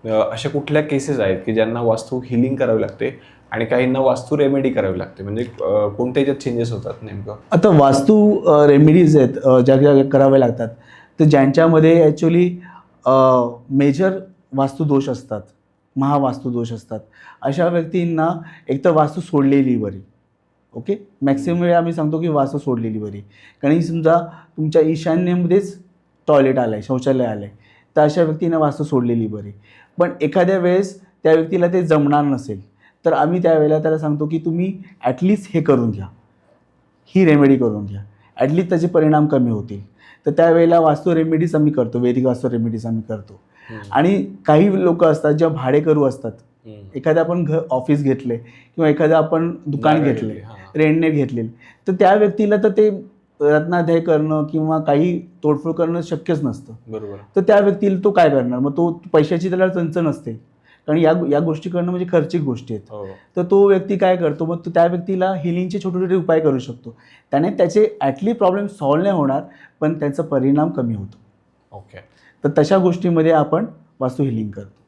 अशा कुठल्या केसेस आहेत की ज्यांना वास्तू हिलिंग करावी लागते आणि काहींना वास्तू रेमेडी करावी लागते, म्हणजे कोणत्या याच्यात चेंजेस होतात नेमकं? आता वास्तू रेमेडीज आहेत ज्या ज्या कराव्या लागतात, तर ज्यांच्यामध्ये ॲक्च्युली मेजर वास्तुदोष असतात, महावास्तुदोष असतात, अशा व्यक्तींना एकतर वास्तू सोडलेली बरी. ओके, मॅक्सिमम वेळा आम्ही सांगतो की वास्तू सोडलेली बरी. कारण समजा तुमच्या ईशान्येमध्येच टॉयलेट आलं आहे, शौचालय आलं आहे, तर अशा व्यक्तींना वास्तू सोडलेली बरी. पण एखाद्या वेळेस त्या व्यक्तीला ते जमणार नसेल, तर आम्ही त्यावेळेला त्याला सांगतो की तुम्ही ॲटलिस्ट हे करून घ्या, ही रेमेडी करून घ्या, ॲटलिस्ट त्याचे परिणाम कमी होतील. तर त्यावेळेला वास्तू रेमेडीज आम्ही करतो, वैदिक वास्तू रेमेडीज आम्ही करतो. आणि काही लोक असतात ज्या भाडेकरू असतात, एखादं आपण ऑफिस घेतले किंवा एखादं आपण दुकान घेतले, रेंटने घेतलेले, तर त्या व्यक्तीला तर ते रत्नाध्याय करणं किंवा काही तोडफोड करणं शक्यच नसतं. बरोबर. तर त्या व्यक्तीला तो काय करणार, मग तो पैशाची त्याला चणचण असते, कारण या गोष्टी करणं म्हणजे खर्चिक गोष्टी आहेत. तर तो व्यक्ती काय करतो, मग तो त्या व्यक्तीला हिलिंगचे छोटे छोटे उपाय करू शकतो. त्याने त्याचे ॲटलीस्ट प्रॉब्लेम सॉल्व्ह नाही होणार, पण त्याचा परिणाम कमी होतो. ओके. तर तशा गोष्टीमध्ये आपण वास्तू हिलिंग करतो.